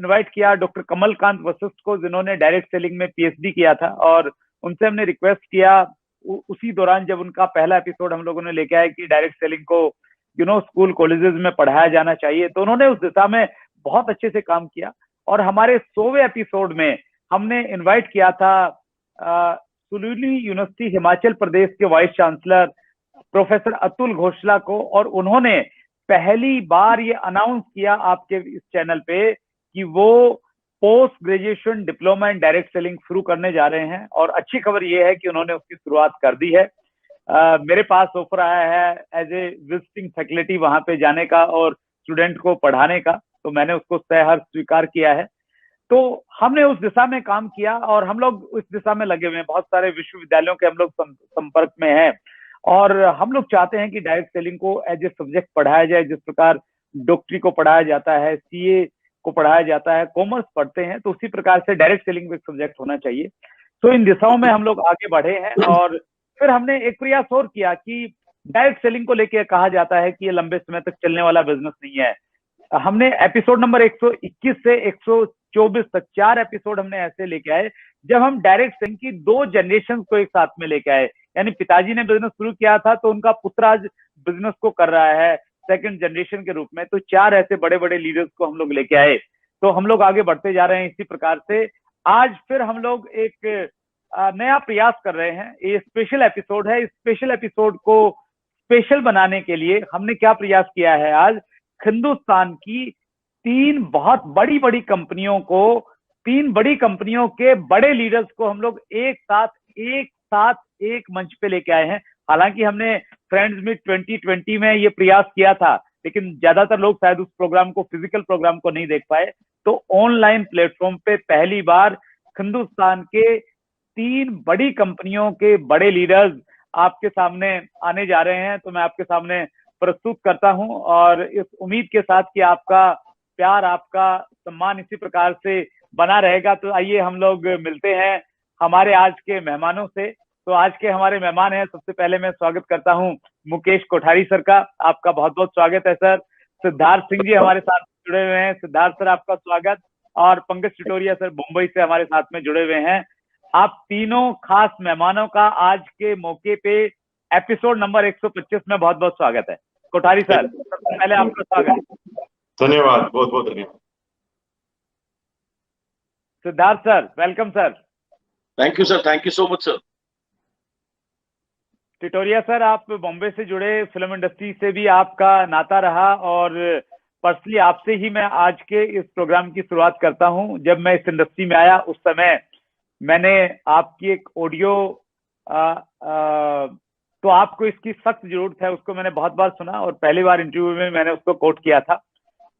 Invite किया doctor Kamalkant Vashishtha को, जिन्होंने डायरेक्ट सेलिंग में पीएचडी किया था, और उनसे हमने रिक्वेस्ट किया उसी दौरान जब उनका पहला एपिसोड हम लोगों ने लेके आया कि डायरेक्ट सेलिंग को स्कूल कॉलेजेस में पढ़ाया जाना चाहिए, तो उन्होंने उस दिशा में बहुत अच्छे से काम किया। और हमारे 100वें एपिसोड में हमने इनवाइट किया था सुलूली यूनिवर्सिटी हिमाचल प्रदेश के वाइस चांसलर प्रोफेसर अतुल घोषला को, और उन्होंने पहली बार ये अनाउंस किया आपके इस चैनल पे कि वो post graduation diploma in direct selling शुरू करने जा रहे हैं। और अच्छी खबर ये है कि उन्होंने उसकी शुरुआत कर दी है। मेरे पास ऑफर आया है एज ए विजिटिंग फैकल्टी वहां पे जाने का और स्टूडेंट को पढ़ाने का, तो मैंने उसको सहर्ष स्वीकार किया है। तो हमने उस दिशा में काम किया और हम लोग उस दिशा में लगे हुए हैं। बहुत सारे विश्वविद्यालयों के हम लोग संपर्क में हैं और हम लोग चाहते हैं कि डायरेक्ट सेलिंग को एज ए सब्जेक्ट पढ़ाया जाए। जिस प्रकार डॉक्टरी को पढ़ाया जाता है, सीए को पढ़ाया जाता है, कॉमर्स पढ़ते हैं, तो उसी प्रकार से डायरेक्ट सेलिंग में एक सब्जेक्ट होना चाहिए। तो इन दिशाओं में हम लोग आगे बढ़े हैं। और फिर हमने एक प्रयास और किया कि डायरेक्ट सेलिंग को लेकर कहा जाता है कि ये लंबे समय तक चलने वाला बिजनेस नहीं है। हमने एपिसोड नंबर 121 से 124 तक 4 एपिसोड हमने ऐसे लेके आए जब हम डायरेक्ट सेलिंग की 2 जनरेशन को एक साथ में लेके आए। यानी पिताजी ने बिजनेस शुरू किया था तो उनका पुत्र आज बिजनेस को कर रहा है सेकंड जनरेशन के रूप में। तो 4 ऐसे बड़े बड़े लीडर्स को हम लोग लेके आए, तो हम लोग आगे बढ़ते जा रहे हैं इसी प्रकार से। आज फिर हम लोग एक नया प्रयास कर रहे हैं। ये स्पेशल एपिसोड है। स्पेशल एपिसोड को स्पेशल बनाने के लिए हमने क्या प्रयास किया है, आज हिंदुस्तान की 3 बहुत बड़ी बड़ी कंपनियों को, 3 बड़ी कंपनियों के बड़े लीडर्स को हम लोग एक साथ एक मंच पे लेके आए हैं। हालांकि हमने फ्रेंड्स मीट 2020 में ये प्रयास किया था, लेकिन ज्यादातर लोग शायद उस प्रोग्राम को, फिजिकल प्रोग्राम को नहीं देख पाए। तो ऑनलाइन प्लेटफॉर्म पे पहली बार हिंदुस्तान के 3 बड़ी कंपनियों के बड़े लीडर्स आपके सामने आने जा रहे हैं। तो मैं आपके सामने प्रस्तुत करता हूं और इस उम्मीद के साथ कि आपका प्यार, आपका सम्मान इसी प्रकार से बना रहेगा। तो आइए हम लोग मिलते हैं हमारे आज के मेहमानों से। तो आज के हमारे मेहमान हैं, सबसे पहले मैं स्वागत करता हूं मुकेश कोठारी सर का। आपका बहुत बहुत स्वागत है सर। सिद्धार्थ सिंह जी हमारे साथ जुड़े हुए हैं। सिद्धार्थ सर आपका स्वागत। और पंकज टिटोरिया सर मुंबई से हमारे साथ में जुड़े हुए हैं। आप तीनों खास मेहमानों का आज के मौके पे एपिसोड नंबर 125 में बहुत बहुत स्वागत है। कोठारी सर, सबसे पहले आपका स्वागत। धन्यवाद, बहुत बहुत धन्यवाद। Siddharth sir, welcome sir. Thank you sir, thank you so much sir. टिटोरिया सर, आप बॉम्बे से जुड़े, फिल्म इंडस्ट्री से भी आपका नाता रहा और पर्सनली आपसे ही मैं आज के इस प्रोग्राम की शुरुआत करता हूं। जब मैं इस इंडस्ट्री में आया उस समय मैंने आपकी एक ऑडियो तो आपको इसकी सख्त जरूरत है, उसको मैंने बहुत बार सुना और पहली बार इंटरव्यू में मैंने उसको कोट किया था।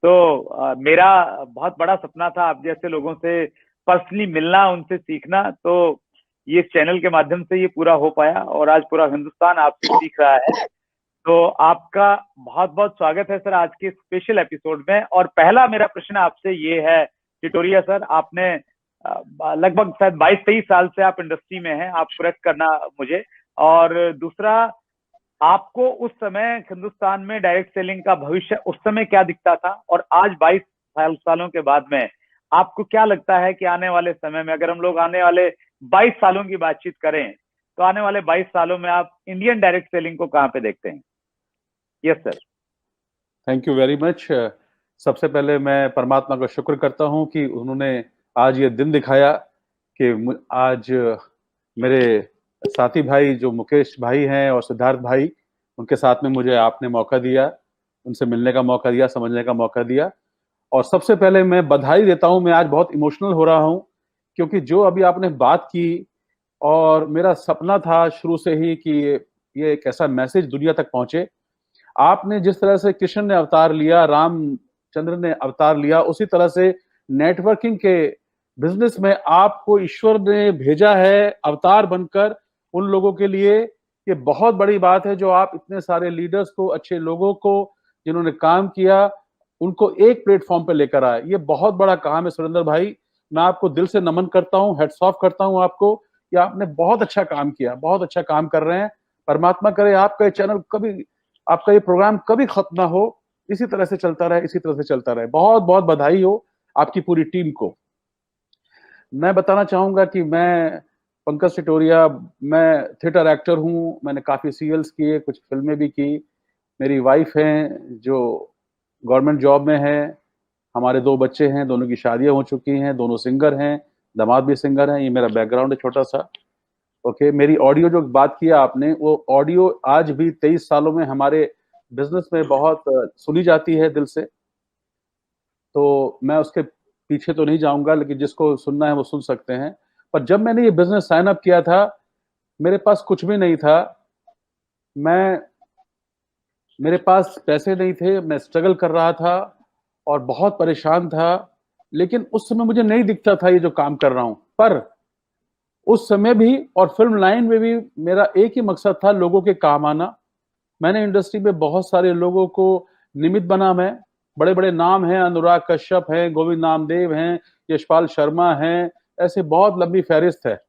तो मेरा बहुत बड़ा सपना था आप जैसे लोगों से पर्सनली मिलना, उनसे सीखना। तो ये चैनल के माध्यम से ये पूरा हो पाया और आज पूरा हिंदुस्तान आपसे सीख रहा है। तो आपका बहुत बहुत स्वागत है सर आज के स्पेशल एपिसोड में। और पहला मेरा प्रश्न आपसे ये है टिटोरिया सर, आपने लगभग शायद 22-23 साल से आप इंडस्ट्री में हैं, आप करेक्ट करना मुझे। और दूसरा, आपको उस समय हिंदुस्तान में डायरेक्ट सेलिंग का भविष्य उस समय क्या दिखता था और आज 22 सालों के बाद में आपको क्या लगता है कि आने वाले समय में, अगर हम लोग आने वाले 22 सालों की बातचीत करें, तो आने वाले 22 सालों में आप इंडियन डायरेक्ट सेलिंग को कहां पे देखते हैं? Yes sir. Thank you very much. सबसे पहले मैं परमात्मा का शुक्र करता हूं कि उन्होंने आज ये दिन दिखाया कि आज मेरे साथी भाई जो मुकेश भाई हैं और सिद्धार्थ भाई, उनके साथ में मुझे आपने मौका दिया, उनसे मिलने का मौका दिया, समझने का मौका दिया। और सबसे पहले मैं बधाई देता हूं। मैं आज बहुत इमोशनल हो रहा हूं क्योंकि जो अभी आपने बात की, और मेरा सपना था शुरू से ही कि ये एक ऐसा मैसेज दुनिया तक पहुंचे। आपने जिस तरह से कृष्ण ने अवतार लिया, रामचंद्र ने अवतार लिया, उसी तरह से नेटवर्किंग के बिजनेस में आपको ईश्वर ने भेजा है अवतार बनकर उन लोगों के लिए। ये बहुत बड़ी बात है जो आप इतने सारे लीडर्स को, अच्छे लोगों को जिन्होंने काम किया, उनको एक प्लेटफॉर्म पे लेकर आए। ये बहुत बड़ा काम है सुरेंद्र भाई। मैं आपको दिल से नमन करता हूँ, हेड्स ऑफ करता हूँ आपको कि आपने बहुत अच्छा काम किया, बहुत अच्छा काम कर रहे हैं। परमात्मा करे आपका ये चैनल कभी, आपका ये प्रोग्राम कभी खत्म ना हो, इसी तरह से चलता रहे, इसी तरह से चलता रहे। बहुत बहुत बधाई हो आपकी पूरी टीम को। मैं बताना चाहूंगा कि मैं पंकज सिटोरिया, मैं थिएटर एक्टर हूँ, मैंने काफ़ी सीरियल्स किए, कुछ फिल्में भी की। मेरी वाइफ हैं जो गवर्नमेंट जॉब में है, हमारे 2 बच्चे हैं, दोनों की शादियां हो चुकी हैं, दोनों सिंगर हैं, दामाद भी सिंगर हैं। ये मेरा बैकग्राउंड है छोटा सा। ओके, मेरी ऑडियो जो बात किया आपने, वो ऑडियो आज भी 23 सालों में हमारे बिजनेस में बहुत सुनी जाती है दिल से। तो मैं उसके पीछे तो नहीं जाऊंगा, लेकिन जिसको सुनना है वो सुन सकते हैं। पर जब मैंने ये बिजनेस साइन अप किया था, मेरे पास कुछ भी नहीं था। मेरे पास पैसे नहीं थे, मैं स्ट्रगल कर रहा था और बहुत परेशान था। लेकिन उस समय मुझे नहीं दिखता था ये जो काम कर रहा हूं। पर उस समय भी और फिल्म लाइन में भी मेरा एक ही मकसद था, लोगों के काम आना। मैंने इंडस्ट्री में बहुत सारे लोगों को निमित्त बना। मैं बड़े बड़े नाम हैं, अनुराग कश्यप हैं, गोविंद नामदेव हैं, यशपाल शर्मा हैं, ऐसे बहुत लंबी फहरिस्त है।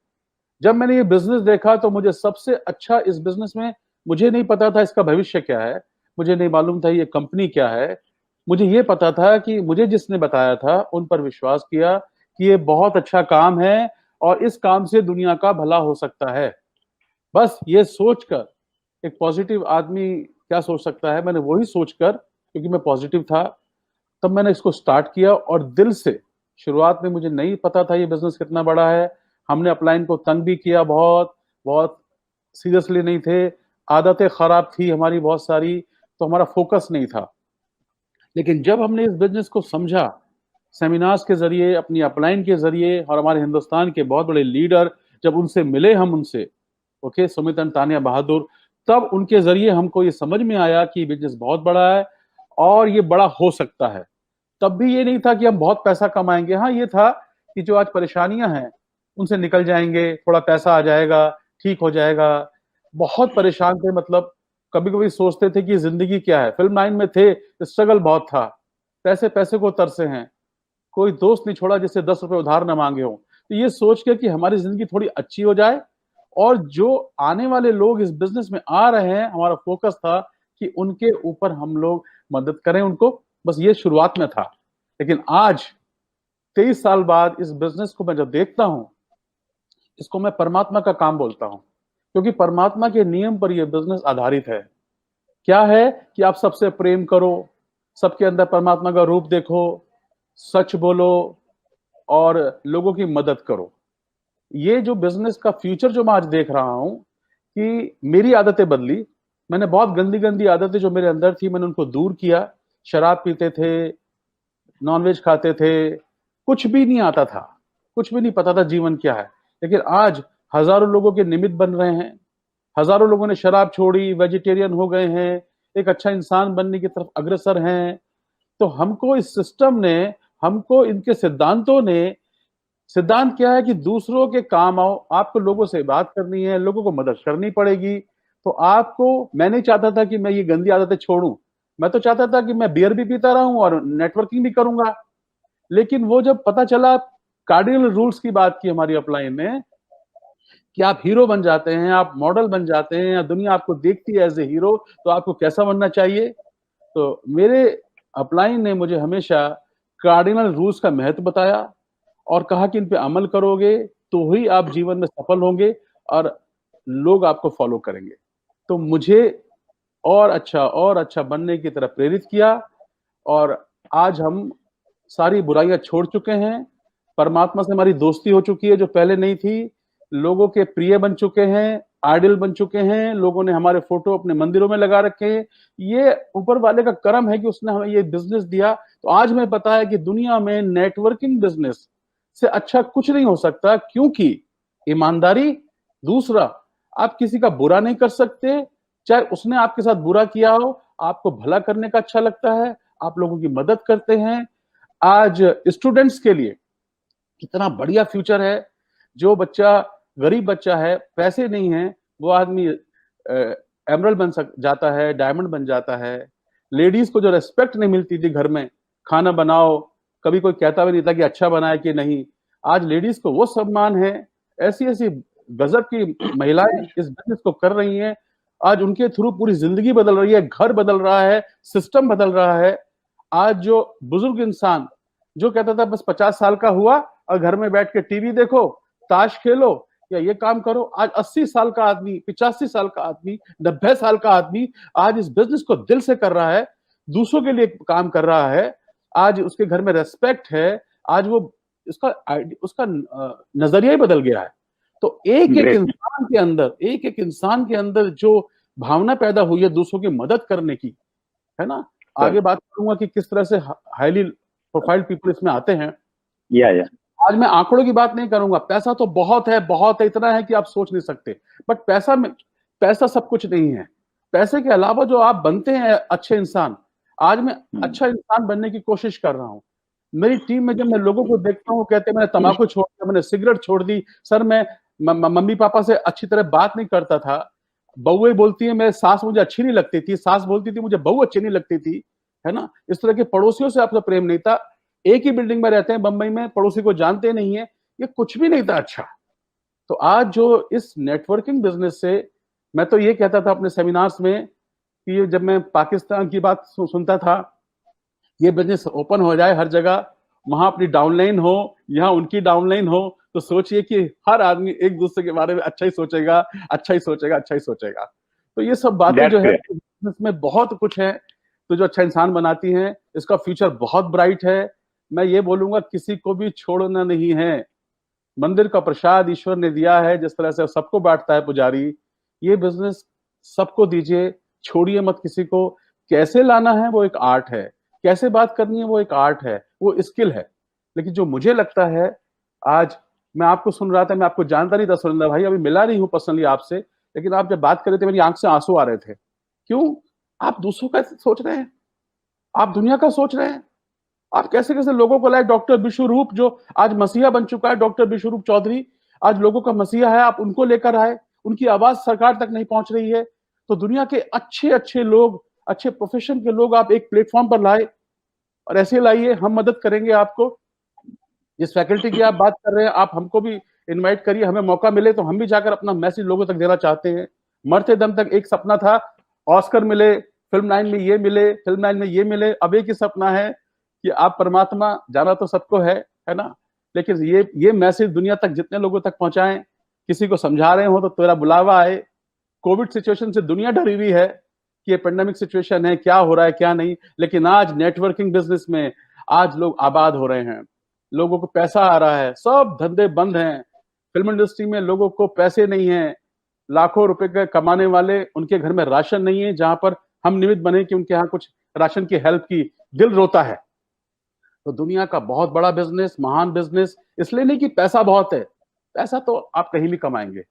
जब मैंने ये बिजनेस देखा तो मुझे सबसे अच्छा इस बिजनेस में, मुझे नहीं पता था इसका भविष्य क्या है, मुझे नहीं मालूम था ये कंपनी क्या है। मुझे ये पता था कि मुझे जिसने बताया था उन पर विश्वास किया कि ये बहुत अच्छा काम है और इस काम से दुनिया का भला हो सकता है। बस ये सोचकर, एक पॉजिटिव आदमी क्या सोच सकता है, मैंने वही सोचकर, क्योंकि मैं पॉजिटिव था, तब मैंने इसको स्टार्ट किया। और दिल से, शुरुआत में मुझे नहीं पता था ये बिजनेस कितना बड़ा है। हमने अपलाइन को तंग भी किया, बहुत बहुत सीरियसली नहीं थे। आदतें खराब थी हमारी बहुत सारी, तो हमारा फोकस नहीं था। लेकिन जब हमने इस बिजनेस को समझा, सेमिनार्स के जरिए, अपनी अपलाइन के जरिए, और हमारे हिंदुस्तान के बहुत बड़े लीडर जब उनसे मिले, हम उनसे, ओके, सुमित एंड तानिया बहादुर, तब उनके जरिए हमको ये समझ में आया कि बिजनेस बहुत बड़ा है और ये बड़ा हो सकता है। तब भी ये नहीं था कि हम बहुत पैसा कमाएंगे। हाँ, ये था कि जो आज परेशानियां हैं उनसे निकल जाएंगे, थोड़ा पैसा आ जाएगा, ठीक हो जाएगा। बहुत परेशान थे, मतलब कभी कभी सोचते थे कि जिंदगी क्या है। फिल्म लाइन में थे, स्ट्रगल बहुत था, पैसे पैसे को तरसे हैं, कोई दोस्त नहीं छोड़ा जिससे 10 रुपए उधार न मांगे हो। तो ये सोच के कि हमारी जिंदगी थोड़ी अच्छी हो जाए और जो आने वाले लोग इस बिजनेस में आ रहे हैं, हमारा फोकस था कि उनके ऊपर हम लोग मदद करें उनको। बस ये शुरुआत में था। लेकिन आज 23 साल बाद इस बिजनेस को मैं जब देखता हूं, इसको मैं परमात्मा का काम बोलता हूं, क्योंकि परमात्मा के नियम पर यह बिजनेस आधारित है। क्या है कि आप सबसे प्रेम करो, सबके अंदर परमात्मा का रूप देखो, सच बोलो और लोगों की मदद करो। ये जो बिजनेस का फ्यूचर जो मैं आज देख रहा हूं, कि मेरी आदतें बदली। मैंने बहुत गंदी गंदी आदतें जो मेरे अंदर थी, मैंने उनको दूर किया। शराब पीते थे, नॉनवेज खाते थे, कुछ भी नहीं आता था, कुछ भी नहीं पता था जीवन क्या है। लेकिन आज हजारों लोगों के निमित्त बन रहे हैं, हजारों लोगों ने शराब छोड़ी, वेजिटेरियन हो गए हैं, एक अच्छा इंसान बनने की तरफ अग्रसर हैं। तो हमको इस सिस्टम ने, हमको इनके सिद्धांतों ने, सिद्धांत क्या है कि दूसरों के काम आओ, आपको लोगों से बात करनी है, लोगों को मदद करनी पड़ेगी। तो आपको, मैं नहीं चाहता था कि मैं ये गंदी आदतें छोड़ूं, मैं तो चाहता था कि मैं बियर भी पीता रहूं और नेटवर्किंग भी करूंगा। लेकिन वो जब पता चला, कार्डिनल रूल्स की बात की हमारी अपलाइन में, कि आप हीरो बन जाते हैं, आप मॉडल बन जाते हैं, या दुनिया आपको देखती है एज ए हीरो, तो आपको कैसा बनना चाहिए। तो मेरे अपलाइन ने मुझे हमेशा कार्डिनल रूल्स का महत्व बताया और कहा कि इन पे अमल करोगे तो ही आप जीवन में सफल होंगे और लोग आपको फॉलो करेंगे। तो मुझे और अच्छा बनने की तरफ प्रेरित किया। और आज हम सारी बुराइयां छोड़ चुके हैं, परमात्मा से हमारी दोस्ती हो चुकी है जो पहले नहीं थी, लोगों के प्रिय बन चुके हैं, आइडल बन चुके हैं, लोगों ने हमारे फोटो अपने मंदिरों में लगा रखे हैं। ये ऊपर वाले का करम है कि उसने हमें ये बिजनेस दिया। तो आज हमें पता है कि दुनिया में नेटवर्किंग बिजनेस से अच्छा कुछ नहीं हो सकता, क्योंकि ईमानदारी, दूसरा, आप किसी का बुरा नहीं कर सकते, चाहे उसने आपके साथ बुरा किया हो, आपको भला करने का अच्छा लगता है, आप लोगों की मदद करते हैं। आज स्टूडेंट्स के लिए कितना बढ़िया फ्यूचर है। जो बच्चा, गरीब बच्चा है, पैसे नहीं है, वो आदमी एमरल्ड बन जाता है, डायमंड बन जाता है। लेडीज को जो रेस्पेक्ट नहीं मिलती थी घर में, खाना बनाओ, कभी कोई कहता भी नहीं था कि अच्छा बनाया कि नहीं, आज लेडीज को वो सम्मान है। ऐसी ऐसी गजब की महिलाएं इस बिजनेस को कर रही हैं। आज उनके थ्रू पूरी जिंदगी बदल रही है, घर बदल रहा है, सिस्टम बदल रहा है। आज जो बुजुर्ग इंसान जो कहता था बस 50 साल का हुआ और घर में बैठ के टीवी देखो, ताश खेलो या ये काम करो, आज 80 साल का आदमी, 85 साल का आदमी, 90 साल का आदमी आज इस बिजनेस को दिल से कर रहा है, दूसरों के लिए काम कर रहा है। आज उसके घर में रेस्पेक्ट है, आज वो उसका नजरिया ही बदल गया है। तो एक एक इंसान के अंदर जो भावना पैदा हुई है दूसरों की मदद करने की, है ना। आगे बात करूंगा कि किस तरह से हाईली प्रोफाइल पीपल इसमें आते हैं। या आज मैं आंकड़ों की बात नहीं करूंगा, पैसा तो बहुत है, इतना है कि आप सोच नहीं सकते, बट पैसा सब कुछ नहीं है। पैसे के अलावा जो आप बनते हैं अच्छे इंसान, आज मैं अच्छा इंसान बनने की कोशिश कर रहा हूं। मेरी टीम में जब मैं लोगों को देखता हूँ, कहते हैं मैंने तंबाकू छोड़ दिया, मैंने सिगरेट छोड़ दी, सर मैं मम्मी पापा से अच्छी तरह बात नहीं करता था, बहुएं बोलती है, मेरे सास मुझे अच्छी नहीं लगती थी, सास बोलती थी मुझे बहू अच्छी नहीं लगती थी, है ना। इस तरह के पड़ोसियों से आपका प्रेम नहीं था, एक ही बिल्डिंग में रहते हैं बंबई में, पड़ोसी को जानते नहीं है, ये कुछ भी नहीं था अच्छा। तो आज जो इस नेटवर्किंग बिजनेस से, मैं तो ये कहता था अपने सेमिनार्स में कि ये जब मैं पाकिस्तान की बात सुनता था, ये बिजनेस ओपन हो जाए हर जगह, वहां अपनी डाउनलाइन हो, यहाँ उनकी डाउनलाइन हो, तो सोचिए कि हर आदमी एक दूसरे के बारे में अच्छा ही सोचेगा, अच्छा ही सोचेगा, अच्छा ही सोचेगा। तो ये सब बातें जो है बिजनेस में बहुत कुछ है, तो जो अच्छा इंसान बनाती हैं, इसका फ्यूचर बहुत ब्राइट है। मैं ये बोलूंगा किसी को भी छोड़ना नहीं है। मंदिर का प्रसाद ईश्वर ने दिया है, जिस तरह से सबको बांटता है पुजारी, ये बिजनेस सबको दीजिए, छोड़िए मत किसी को। कैसे लाना है वो एक आर्ट है, कैसे बात करनी है वो एक आर्ट है, वो स्किल है। लेकिन जो मुझे लगता है, आज मैं आपको सुन रहा था, मैं आपको जानता नहीं था सुरेंद्र भाई, अभी मिला नहीं हूं पर्सनली आपसे, लेकिन आप जब बात कर रहे थे मेरी आंख से आंसू आ रहे थे। क्यों? आप दूसरों का सोच रहे हैं, आप दुनिया का सोच रहे हैं, आप कैसे कैसे लोगों को लाए। डॉक्टर विश्वरूप जो आज मसीहा बन चुका है, डॉक्टर विश्वरूप चौधरी आज लोगों का मसीहा है, आप उनको लेकर आए, उनकी आवाज सरकार तक नहीं पहुंच रही है, तो दुनिया के अच्छे अच्छे लोग, अच्छे प्रोफेशन के लोग आप एक प्लेटफॉर्म पर लाए, और ऐसे लाइए, हम मदद करेंगे आपको। जिस फैकल्टी की आप बात कर रहे हैं, आप हमको भी इनवाइट करिए, हमें मौका मिले तो हम भी जाकर अपना मैसेज लोगों तक देना चाहते हैं। मरते दम तक एक सपना था, ऑस्कर मिले, फिल्म लाइन में ये मिले, फिल्म लाइन में ये मिले, अब एक ही सपना है कि आप परमात्मा, जाना तो सबको है ना, लेकिन ये मैसेज दुनिया तक जितने लोगों तक पहुंचाएं, किसी को समझा रहे हो तो तेरा बुलावा आए। कोविड सिचुएशन से दुनिया डरी हुई है कि ये पेंडेमिक सिचुएशन है, क्या हो रहा है क्या नहीं, लेकिन आज नेटवर्किंग बिजनेस में आज लोग आबाद हो रहे हैं, लोगों को पैसा आ रहा है, सब धंधे बंद हैं। फिल्म इंडस्ट्री में लोगों को पैसे नहीं है, लाखों रुपए के कमाने वाले, उनके घर में राशन नहीं है, जहां पर हम निमित्त बने कि उनके यहाँ कुछ राशन की हेल्प की, दिल रोता है। तो दुनिया का बहुत बड़ा बिजनेस, महान बिजनेस, इसलिए नहीं कि पैसा बहुत है, पैसा तो आप कहीं भी कमाएंगे,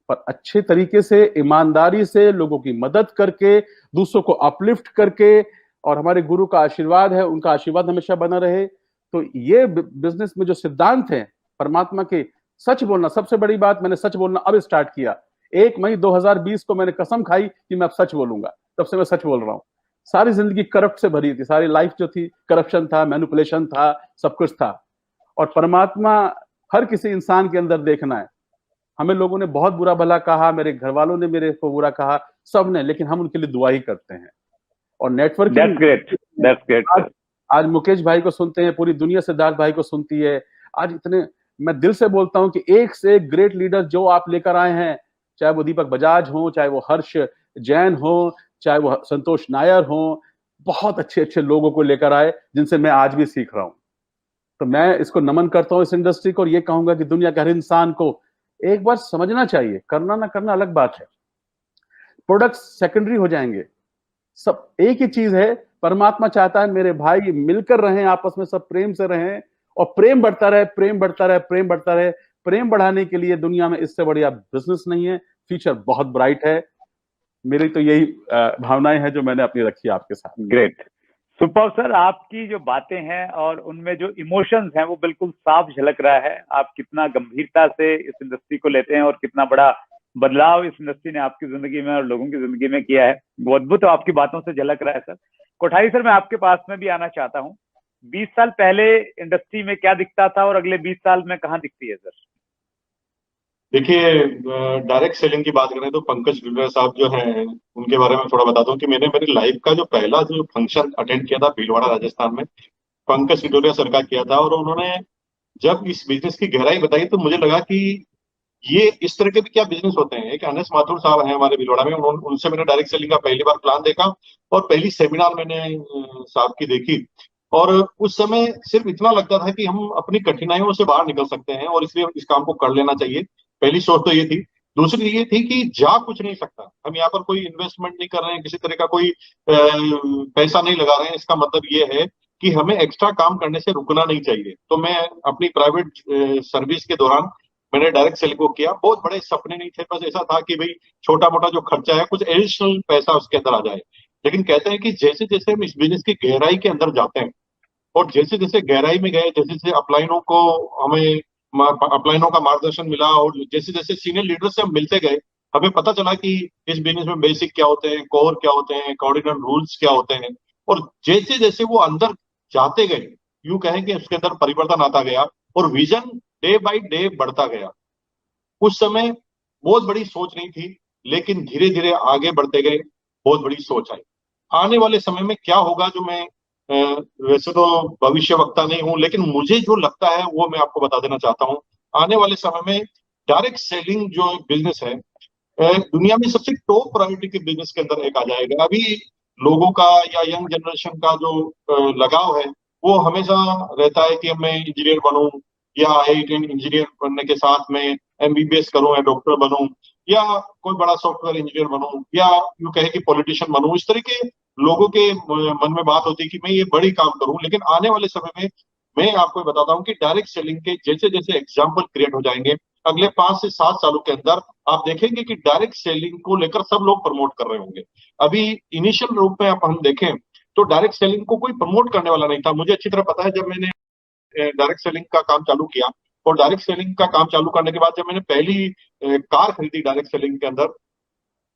पर अच्छे तरीके से, ईमानदारी से, लोगों की मदद करके, दूसरों को अपलिफ्ट करके, और हमारे गुरु का आशीर्वाद है, उनका आशीर्वाद हमेशा बना रहे। तो ये बिजनेस में जो सिद्धांत है परमात्मा के, सच बोलना सबसे बड़ी बात, मैंने सच बोलना अब स्टार्ट किया। 1 मई 2020 को मैंने कसम खाई कि मैं अब सच बोलूंगा, तब से मैं सच बोल रहा हूँ। सारी जिंदगी करप्ट से भरी थी, सारी लाइफ जो थी करप्शन था, मैनिपुलेशन था, सब कुछ था। और परमात्मा हर किसी इंसान के अंदर देखना है। हमें लोगों ने बहुत बुरा भला कहा, मेरे घर वालों ने मेरे को बुरा कहा, सब ने, लेकिन हम उनके लिए दुआ ही करते हैं। और नेटवर्किंग, आज मुकेश भाई को सुनते हैं, पूरी दुनिया सिद्धार्थ भाई को सुनती है। आज इतने, मैं दिल से बोलता हूं कि एक से एक ग्रेट लीडर जो आप लेकर आए हैं, चाहे वो दीपक बजाज हो, चाहे वो हर्ष जैन हो, चाहे वो संतोष नायर हो, बहुत अच्छे अच्छे लोगों को लेकर आए जिनसे मैं आज भी सीख रहा हूं। तो मैं इसको नमन करता हूं इस इंडस्ट्री को, और ये कहूंगा कि दुनिया के हर इंसान को एक बार समझना चाहिए, करना ना करना अलग बात है, प्रोडक्ट्स सेकेंडरी हो जाएंगे, सब एक ही चीज है। परमात्मा चाहता है मेरे भाई मिलकर रहें, आपस में सब प्रेम से रहें, और प्रेम बढ़ता रहे, प्रेम बढ़ता रहे, प्रेम बढ़ता रहे। प्रेम बढ़ाने के लिए दुनिया में इससे बढ़िया बिजनेस नहीं है, फ्यूचर बहुत ब्राइट है। मेरी तो यही भावनाएं हैं जो मैंने अपनी रखी आपके साथ। ग्रेट, सुपर सर, आपकी जो बातें हैं और उनमें जो इमोशंस हैं वो बिल्कुल साफ झलक रहा है। आप कितना गंभीरता से इस इंडस्ट्री को लेते हैं और कितना बड़ा बदलाव इस इंडस्ट्री ने आपकी जिंदगी में और लोगों की जिंदगी में किया है, वो अद्भुत आपकी बातों से झलक रहा है सर। कोठारी सर, मैं आपके पास में भी आना चाहता हूँ। 20 साल पहले इंडस्ट्री में क्या दिखता था और अगले 20 साल में कहाँ दिखती है सर? देखिए, डायरेक्ट सेलिंग की बात करें तो पंकज बिल्डर साहब जो हैं, उनके बारे में थोड़ा बता दूं कि मैंने मेरी लाइफ का जो पहला जो फंक्शन अटेंड किया था भीलवाड़ा राजस्थान में, पंकज सिटोरिया सर का किया था, और उन्होंने जब इस बिजनेस की गहराई बताई तो मुझे लगा कि ये इस तरह के भी क्या बिजनेस होते हैं। एक अनस माथुर साहब हैं हमारे भिलवाड़ा में, उनसे मैंने डायरेक्ट सेलिंग का पहली बार प्लान देखा और पहली सेमिनार मैंने साहब की देखी। और उस समय सिर्फ इतना लगता था कि हम अपनी कठिनाइयों से बाहर निकल सकते हैं और इसलिए इस काम को कर लेना चाहिए। पहली सोच तो ये थी। दूसरी ये थी कि जा कुछ नहीं सकता, हम यहाँ पर कोई इन्वेस्टमेंट नहीं कर रहे हैं, किसी तरह का कोई पैसा नहीं लगा रहे हैं। इसका मतलब ये है कि हमें एक्स्ट्रा काम करने से रुकना नहीं चाहिए। तो मैं अपनी प्राइवेट सर्विस के दौरान मैंने डायरेक्ट सेल को किया। बहुत बड़े सपने नहीं थे, बस ऐसा था कि भाई छोटा मोटा जो खर्चा है कुछ एडिशनल पैसा उसके अंदर आ जाए। लेकिन कहते हैं कि जैसे जैसे हम इस बिजनेस की गहराई के अंदर जाते हैं और जैसे जैसे गहराई में गए, जैसे जैसे अपलाइनों को हमें अपलाइनों का मार्गदर्शन मिला और जैसे जैसे सीनियर लीडर से हम मिलते गए, हमें पता चला कि इस बिजनेस में बेसिक क्या होते हैं, कोर क्या होते हैं, कोऑर्डिनेट रूल्स क्या होते हैं। और जैसे जैसे वो अंदर जाते गए, यूं कहें कि उसके अंदर परिवर्तन आता गया और विजन डे बाय डे बढ़ता गया। उस समय बहुत बड़ी सोच नहीं थी, लेकिन धीरे धीरे आगे बढ़ते गए, बहुत बड़ी सोच आई। आने वाले समय में क्या होगा, जो मैं वैसे तो भविष्य वक्ता नहीं हूं, लेकिन मुझे जो लगता है वो मैं आपको बता देना चाहता हूं। आने वाले समय में डायरेक्ट सेलिंग जो बिजनेस है, दुनिया में सबसे टॉप प्रायोरिटी के बिजनेस के अंदर एक आ जाएगा। अभी लोगों का या यंग जनरेशन का जो लगाव है, वो हमेशा रहता है कि मैं इंजीनियर बनूं, या आईआईटी इंजीनियर बनने के साथ में एमबीबीएस करूं या डॉक्टर बनूं, या कोई बड़ा सॉफ्टवेयर इंजीनियर बनूं, या यूं कहे कि पॉलिटिशियन बनूं। इस तरह के लोगों के मन में बात होती है कि मैं ये बड़ी काम करूं। लेकिन आने वाले समय में मैं आपको बताता हूं कि डायरेक्ट सेलिंग के जैसे जैसे एग्जाम्पल क्रिएट हो जाएंगे, अगले 5 से 7 सालों के अंदर आप देखेंगे कि डायरेक्ट सेलिंग को लेकर सब लोग प्रमोट कर रहे होंगे। अभी इनिशियल रूप में आप हम देखें तो डायरेक्ट सेलिंग को कोई प्रमोट करने वाला नहीं था। मुझे अच्छी तरह पता है, जब मैंने डायरेक्ट सेलिंग का काम चालू किया और डायरेक्ट सेलिंग का काम चालू करने के बाद जब मैंने पहली कार खरीदी डायरेक्ट सेलिंग के अंदर,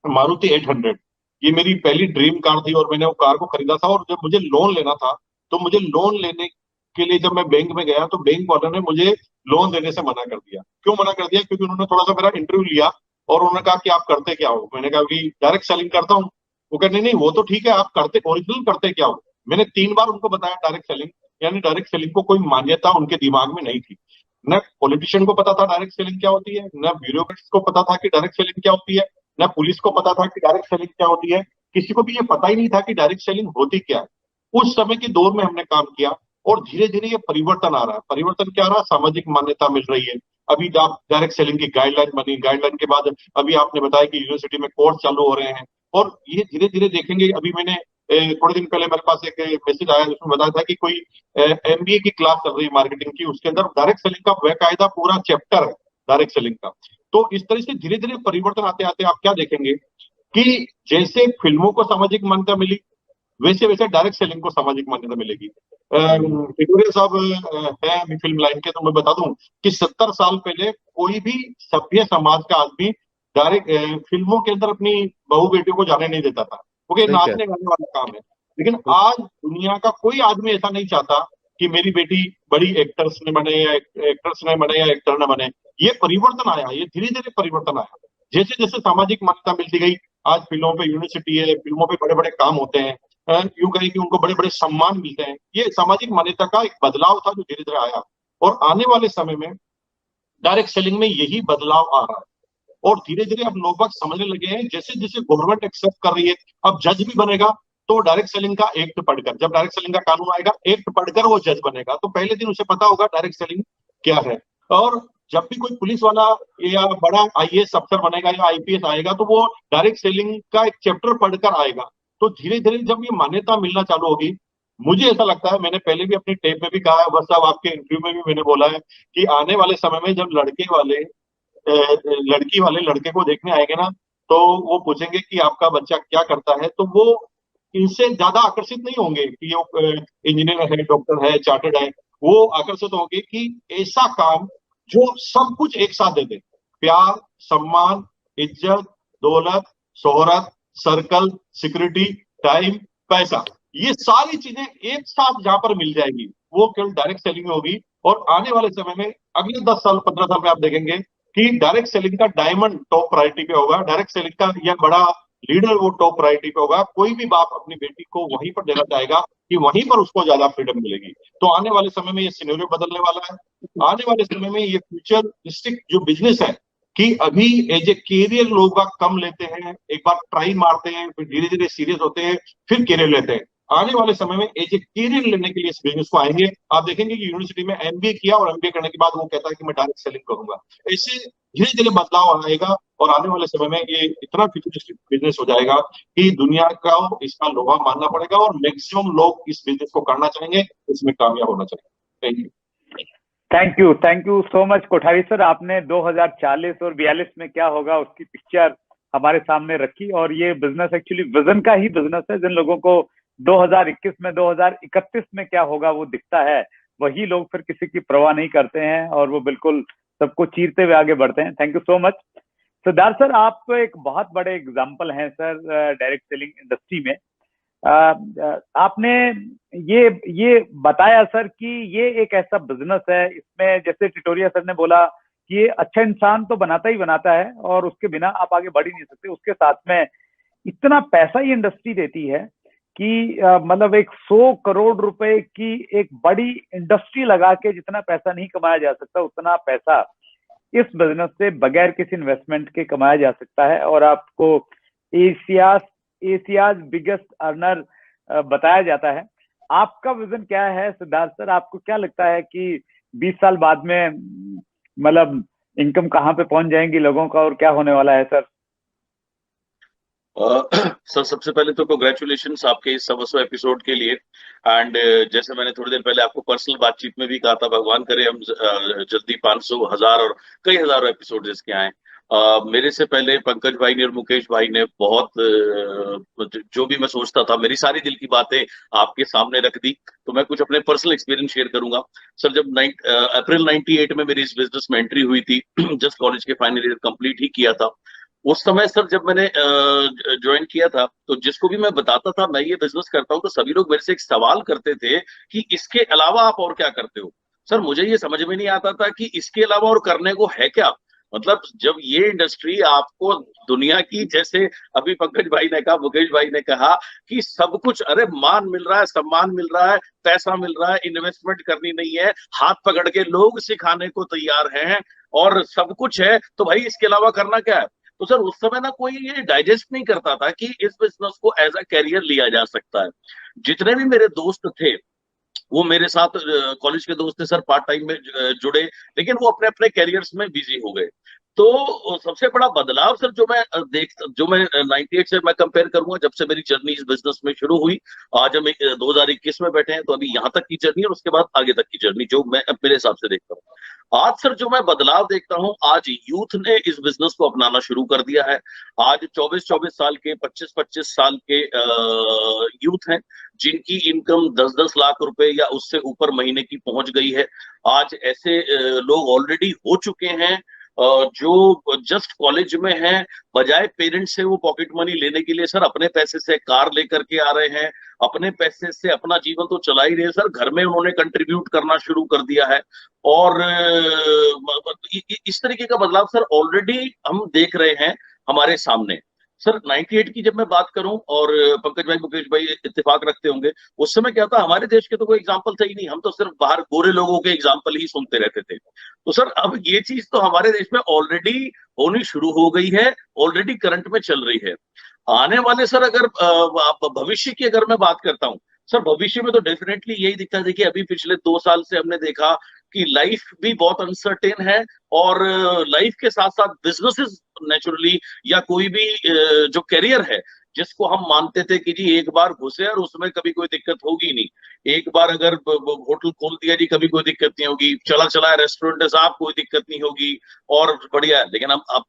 मारुति 800, ये मेरी पहली ड्रीम कार थी और मैंने वो कार को खरीदा था। और जब मुझे लोन लेना था तो मुझे लोन लेने के लिए जब मैं बैंक में गया तो बैंक वालों ने मुझे लोन देने से मना कर दिया। क्यों मना कर दिया? क्योंकि उन्होंने थोड़ा सा मेरा इंटरव्यू लिया और उन्होंने कहा कि आप करते क्या हो। मैंने कहा कि डायरेक्ट सेलिंग करता हूँ। वो कह नहीं नहीं, वो तो ठीक है, आप करते ओरिजिनल करते क्या हो। मैंने 3 बार उनको बताया डायरेक्ट सेलिंग, यानी डायरेक्ट सेलिंग को कोई मान्यता उनके दिमाग में नहीं थी। न पॉलिटिशियन को पता था डायरेक्ट सेलिंग क्या होती है, न ब्यूरोक्रेट्स को पता था कि डायरेक्ट सेलिंग क्या होती है, न पुलिस को पता था कि डायरेक्ट सेलिंग क्या होती है। किसी को भी ये पता ही नहीं था कि डायरेक्ट सेलिंग होती क्या है। उस समय के दौर में हमने काम किया और धीरे धीरे ये परिवर्तन आ रहा है। परिवर्तन क्या आ रहा है? सामाजिक मान्यता मिल रही है। अभी डायरेक्ट सेलिंग की गाइडलाइन बनी, गाइडलाइन के बाद अभी आपने बताया कि यूनिवर्सिटी में कोर्स चालू हो रहे हैं और ये धीरे धीरे देखेंगे। अभी मैंने थोड़े दिन पहले मेरे पास एक मैसेज आया जिसमें बताया था कि कोई एमबीए की क्लास चल रही है मार्केटिंग की, उसके अंदर डायरेक्ट सेलिंग का बेकायदा पूरा चैप्टर है डायरेक्ट सेलिंग का। तो इस तरह से धीरे धीरे परिवर्तन आते आते आप क्या देखेंगे कि जैसे फिल्मों को सामाजिक मान्यता मिली, वैसे वैसे डायरेक्ट सेलिंग को सामाजिक मान्यता मिलेगी। सिटोरिया साहब है अभी फिल्म लाइन के, तो मैं बता दूं कि 70 साल पहले कोई भी सभ्य समाज का आदमी डायरेक्ट फिल्मों के अंदर अपनी बहू बेटियों को जाने नहीं देता था, क्योंकि नाचने गाने वाला काम है। लेकिन आज दुनिया का कोई आदमी ऐसा नहीं चाहता कि मेरी बेटी बड़ी एक्टर्स ने बने या एक्ट्रेस ने बने या एक्टर ने बने। ये परिवर्तन आया, ये धीरे धीरे परिवर्तन आया। जैसे जैसे सामाजिक मान्यता मिलती गई, आज फिल्मों पे यूनिवर्सिटी है, फिल्मों पे बड़े बड़े काम होते हैं, यूं कहें कि उनको बड़े बड़े सम्मान मिलते हैं। ये सामाजिक मान्यता का एक बदलाव था जो धीरे धीरे आया। और आने वाले समय में डायरेक्ट सेलिंग में यही बदलाव आ रहा है और धीरे धीरे अब लोग समझने लगे हैं। जैसे जैसे गवर्नमेंट एक्सेप्ट कर रही है, अब जज भी बनेगा तो डायरेक्ट सेलिंग का एक्ट पढ़कर, जब डायरेक्ट सेलिंग का कानून आएगा एक्ट पढ़कर वो जज बनेगा, तो पहले दिन उसे पता होगा डायरेक्ट सेलिंग क्या है। और जब भी कोई पुलिस वाला या बड़ा आईएएस अफसर बनेगा या आईपीएस आएगा तो वो डायरेक्ट सेलिंग का एक चैप्टर पढ़कर आएगा। तो धीरे धीरे जब ये मान्यता मिलना चालू होगी, मुझे ऐसा लगता है, मैंने पहले भी अपनी टेप में भी कहा है, बस अब आपके इंटरव्यू में भी मैंने बोला है कि आने वाले समय में जब लड़की वाले लड़के को देखने आएंगे ना, तो वो पूछेंगे कि आपका बच्चा क्या करता है, तो वो इनसे ज्यादा आकर्षित नहीं होंगे कि वो इंजीनियर है, डॉक्टर है, चार्टर्ड है। वो आकर्षित होंगे कि ऐसा काम जो सब कुछ एक साथ दे दे, प्यार, सम्मान, इज्जत, दौलत, शोहरत, सर्कल, सिक्योरिटी, टाइम, पैसा, ये सारी चीजें एक साथ जहां पर मिल जाएगी, वो केवल डायरेक्ट सेलिंग में होगी। और आने वाले समय में अगले 10 साल 15 साल में आप देखेंगे कि डायरेक्ट सेलिंग का डायमंड टॉप प्रायोरिटी पे होगा। डायरेक्ट सेलिंग का यह बड़ा लीडर वो टॉप प्रायोरिटी पे होगा। कोई भी बाप अपनी बेटी को वहीं पर देना चाहेगा कि वहीं पर उसको ज्यादा फ्रीडम मिलेगी। तो आने वाले समय में ये सिनेरियो बदलने वाला है। आने वाले समय में ये फ्यूचरिस्टिक जो बिजनेस है कि अभी एज ए कैरियर लोग कम लेते हैं, एक बार ट्राई मारते हैं, फिर धीरे धीरे सीरियस होते हैं, फिर कैरियर लेते हैं। आने वाले समय में एज ए कैरियर लेने के लिए इस बिजनेस को आएंगे। आप देखेंगे कि यूनिवर्सिटी में एमबीए किया और एमबीए करने के बाद वो कहता है कि मैं डायरेक्ट सेलिंग करूंगा। ऐसे धीरे धीरे बदलाव आएगा और आने वाले समय में ये इतना फ्यूचरिस्टिक बिजनेस हो जाएगा कि दुनिया का इसका लोहा मानना पड़ेगा और मैक्सिमम लोग इस बिजनेस को करना चाहेंगे, इसमें कामयाब होना चाहेंगे। Thank you. Thank you so much Kothari sir. आपने 2040 और 42 में क्या होगा उसकी पिक्चर हमारे सामने रखी, और ये बिजनेस एक्चुअली विजन का ही बिजनेस है। जिन लोगों को 2021 में 2031 में क्या होगा वो दिखता है, वही लोग फिर किसी की परवाह नहीं करते हैं और वो बिल्कुल सबको चीरते हुए आगे बढ़ते हैं। Thank you so much Siddharth sir. आप एक बहुत बड़े एग्जाम्पल हैं सर डायरेक्ट सेलिंग इंडस्ट्री में। आपने ये बताया सर कि ये एक ऐसा बिजनेस है, इसमें जैसे टिटोरिया सर ने बोला कि ये अच्छा इंसान तो बनाता ही बनाता है और उसके बिना आप आगे बढ़ ही नहीं सकते। उसके साथ में इतना पैसा ये इंडस्ट्री देती है कि मतलब एक 100 करोड़ रुपए की एक बड़ी इंडस्ट्री लगा के जितना पैसा नहीं कमाया जा सकता, उतना पैसा इस बिजनेस से बगैर किसी इन्वेस्टमेंट के कमाया जा सकता है। और आपको एशियाज बिगेस्ट अर्नर बताया जाता है। आपका विजन क्या है सिद्धार्थ सर? आपको क्या लगता है कि 20 साल बाद में मतलब इनकम कहाँ पे पहुंच जाएंगी लोगों का और क्या होने वाला है सर? सर सबसे पहले तो कांग्रेचुलेशंस आपके इस 100वें एपिसोड के लिए। एंड जैसे मैंने थोड़ी देर पहले आपको पर्सनल बातचीत में भी कहा था, भगवान करे हम जल्दी 500, 1000 और कई हजारों एपिसोड इसके आए। मेरे से पहले पंकज भाई ने और मुकेश भाई ने बहुत जो भी मैं सोचता था, मेरी सारी दिल की बातें आपके सामने रख दी। तो मैं कुछ अपने पर्सनल एक्सपीरियंस शेयर करूंगा। सर जब अप्रैल 98 में मेरी इस बिजनेस में एंट्री हुई थी, जस्ट कॉलेज के फाइनल ईयर कंप्लीट ही किया था उस समय। सर जब मैंने ज्वाइन किया था तो जिसको भी मैं बताता था मैं ये बिजनेस करता हूँ, तो सभी लोग मेरे से एक सवाल करते थे कि इसके अलावा आप और क्या करते हो। सर मुझे ये समझ में नहीं आता था कि इसके अलावा और करने को है क्या। मतलब जब ये इंडस्ट्री आपको दुनिया की, जैसे अभी पंकज भाई ने कहा, मुकेश भाई ने कहा कि सब कुछ, अरे मान मिल रहा है, सम्मान मिल रहा है, पैसा मिल रहा है, इन्वेस्टमेंट करनी नहीं है, हाथ पकड़ के लोग सिखाने को तैयार हैं और सब कुछ है, तो भाई इसके अलावा करना क्या है। तो सर उस समय ना कोई ये डाइजेस्ट नहीं करता था कि इस बिजनेस को एज अ कैरियर लिया जा सकता है। जितने भी मेरे दोस्त थे वो मेरे साथ कॉलेज के दोस्त थे सर, पार्ट टाइम में जुड़े, लेकिन वो अपने अपने कैरियर्स में बिजी हो गए। तो सबसे बड़ा बदलाव सर जो मैं 98 से मैं कंपेयर करूंगा, जब से मेरी जर्नी इस बिजनेस में शुरू हुई, आज हम 2021 में बैठे हैं, तो अभी यहाँ तक की जर्नी और उसके बाद आगे तक की जर्नी जो मैं मेरे हिसाब से देखता हूँ। आज सर जो मैं बदलाव देखता हूँ, आज यूथ ने इस बिजनेस को अपनाना शुरू कर दिया है। आज 24-24 साल के, 25-25 साल के यूथ हैं जिनकी इनकम 10-10 लाख रुपए या उससे ऊपर महीने की पहुंच गई है। आज ऐसे लोग ऑलरेडी हो चुके हैं जो जस्ट कॉलेज में हैं, बजाय पेरेंट्स से वो पॉकेट मनी लेने के लिए सर अपने पैसे से कार लेकर के आ रहे हैं, अपने पैसे से अपना जीवन तो चला ही रहे हैं सर, घर में उन्होंने कंट्रीब्यूट करना शुरू कर दिया है। और इस तरीके का बदलाव सर ऑलरेडी हम देख रहे हैं हमारे सामने। सर 98 की जब मैं बात करूं, और पंकज भाई मुकेश भाई इत्तेफाक रखते होंगे, उस समय क्या था, हमारे देश के तो कोई एग्जाम्पल थे ही नहीं, हम तो सिर्फ बाहर गोरे लोगों के एग्जाम्पल ही सुनते रहते थे। तो सर अब ये चीज तो हमारे देश में ऑलरेडी होनी शुरू हो गई है, ऑलरेडी करंट में चल रही है। आने वाले सर अगर भविष्य की अगर मैं बात करता हूँ सर, भविष्य में तो डेफिनेटली यही दिखता है। देखिए अभी पिछले 2 साल से हमने देखा कि लाइफ भी बहुत अनसर्टेन है, और लाइफ के साथ साथ बिजनेसेस नेचुरली या कोई भी जो करियर है जिसको हम मानते थे कि जी एक बार घुसे और उसमें कभी कोई दिक्कत होगी नहीं, एक बार अगर होटल खोल दिया जी कभी कोई दिक्कत नहीं होगी, चला चला रेस्टोरेंट है साहब कोई दिक्कत नहीं होगी और बढ़िया है। लेकिन अब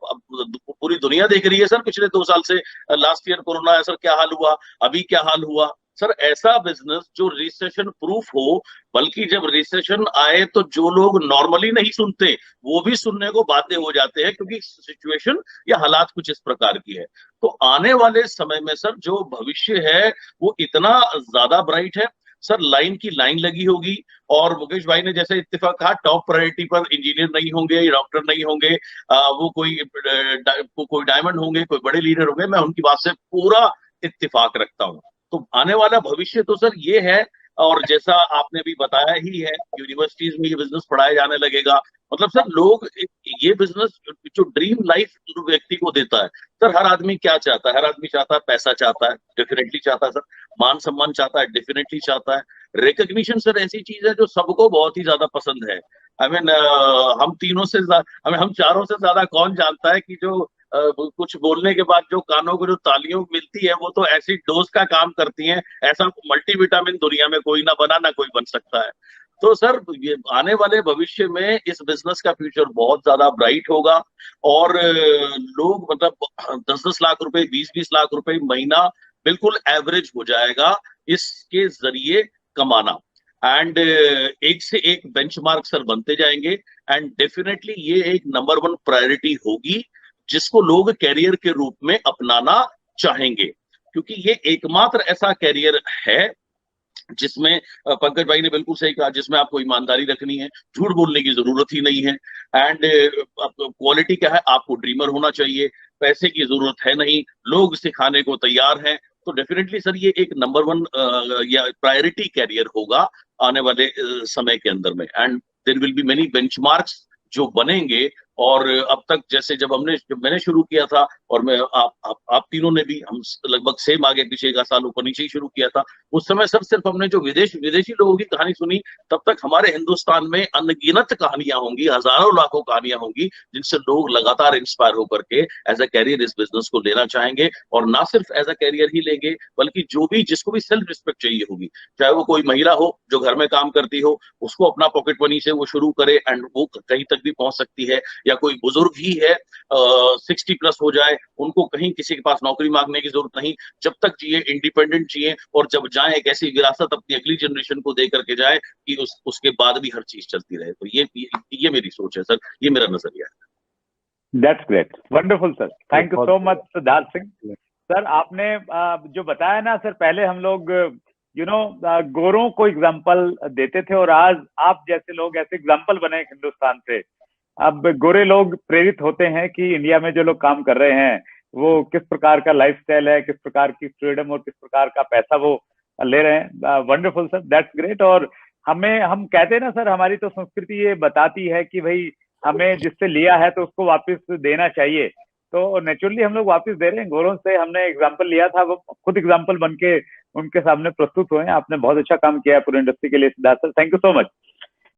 पूरी दुनिया देख रही है सर पिछले 2 साल से, लास्ट ईयर कोरोना है सर, क्या हाल हुआ, अभी क्या हाल हुआ। सर ऐसा बिजनेस जो रिसेशन प्रूफ हो, बल्कि जब रिसेशन आए तो जो लोग नॉर्मली नहीं सुनते वो भी सुनने को बाध्य हो जाते हैं, क्योंकि सिचुएशन या हालात कुछ इस प्रकार की है। तो आने वाले समय में सर जो भविष्य है वो इतना ज्यादा ब्राइट है। सर लाइन की लाइन लगी होगी। और मुकेश भाई ने जैसे इत्तेफाक कहा, टॉप प्रायोरिटी पर इंजीनियर नहीं होंगे, डॉक्टर नहीं होंगे, वो कोई डायमंड होंगे, कोई बड़े लीडर होंगे। मैं उनकी बात से पूरा इत्तेफाक रखता हूँ। तो आने वाला भविष्य तो सर ये है, और जैसा आपने भी बताया ही है, यूनिवर्सिटीज में ये बिजनेस पढ़ाया जाने लगेगा। मतलब सर लोग ये बिजनेस जो ड्रीम लाइफ व्यक्ति को देता है, सर हर आदमी क्या चाहता है? हर आदमी चाहता है, पैसा चाहता है, डेफिनेटली चाहता है सर। मान सम्मान चाहता है, डेफिनेटली चाहता है। रिकग्निशन सर ऐसी चीज है जो सबको बहुत ही ज्यादा पसंद है। आई मीन हम तीनों से हम चारों से ज्यादा कौन जानता है कि जो कुछ बोलने के बाद जो कानों को जो तालियों मिलती है, वो तो ऐसी डोज का काम करती हैं। ऐसा मल्टीविटामिन दुनिया में कोई ना बना, ना कोई बन सकता है। तो सर ये आने वाले भविष्य में इस बिजनेस का फ्यूचर बहुत ज्यादा ब्राइट होगा। और लोग मतलब 10-10 लाख रुपए, 20-20 लाख रुपए महीना बिल्कुल एवरेज हो जाएगा इसके जरिए कमाना। एंड एक से एक बेंचमार्क सर बनते जाएंगे। एंड डेफिनेटली ये एक नंबर 1 प्रायोरिटी होगी जिसको लोग कैरियर के रूप में अपनाना चाहेंगे, क्योंकि ये एकमात्र ऐसा कैरियर है जिसमें पंकज भाई ने बिल्कुल सही कहा, जिसमें आपको ईमानदारी रखनी है, झूठ बोलने की जरूरत ही नहीं है। एंड क्वालिटी क्या है, आपको ड्रीमर होना चाहिए, पैसे की जरूरत है नहीं, लोग सिखाने को तैयार हैं। तो डेफिनेटली सर ये एक नंबर 1 या प्रायोरिटी कैरियर होगा आने वाले समय के अंदर में। And there will be many benchmarks जो बनेंगे। और अब तक जैसे जब मैंने शुरू किया था, और मैं आप तीनों ने भी, हम लगभग सेम आगे पीछे का साल ऊपर नीचे ही शुरू किया था। उस समय सर सिर्फ हमने जो विदेशी लोगों की कहानी सुनी, तब तक हमारे हिंदुस्तान में अनगिनत कहानियां होंगी, हजारों लाखों कहानियां होंगी, जिनसे लोग लगातार इंस्पायर होकर के एज अ कैरियर इस बिजनेस को लेना चाहेंगे। और ना सिर्फ एज अ कैरियर ही लेंगे, बल्कि जिसको भी सेल्फ रिस्पेक्ट चाहिए होगी, चाहे वो कोई महिला हो जो घर में काम करती हो, उसको अपना पॉकेट मनी से वो शुरू करे एंड वो कहीं तक भी पहुंच सकती है। या कोई बुजुर्ग ही है, 60+ हो जाए, उनको कहीं किसी के पास नौकरी मांगने की जरूरत नहीं, जब तक जिए इंडिपेंडेंट जिए, और जब जाए एक ऐसी विरासत अपनी अगली जनरेशन को दे करके जाए कि उसके बाद भी हर चीज चलती रहे। तो ये मेरी सोच है सर, ये मेरा नजरिया है। That's great, wonderful sir, thank you so much Siddharth Singh. Sir आपने जो बताया ना सर, पहले हम लोग गोरों को एग्जाम्पल देते थे, और आज आप जैसे लोग ऐसे एग्जाम्पल बने हिंदुस्तान से। अब गोरे लोग प्रेरित होते हैं कि इंडिया में जो लोग काम कर रहे हैं वो किस प्रकार का लाइफस्टाइल है, किस प्रकार की फ्रीडम और किस प्रकार का पैसा वो ले रहे हैं। Wonderful sir, that's great. और हम कहते हैं ना सर, हमारी तो संस्कृति ये बताती है कि भाई हमें जिससे लिया है तो उसको वापस देना चाहिए। तो नेचुरली हम लोग वापस दे रहे हैं। गोरों से हमने एग्जाम्पल लिया था, वो खुद एग्जाम्पल बन के उनके सामने प्रस्तुत हुए हैं। आपने बहुत अच्छा काम किया है पूरी इंडस्ट्री के लिए Siddharth sir, thank you so much.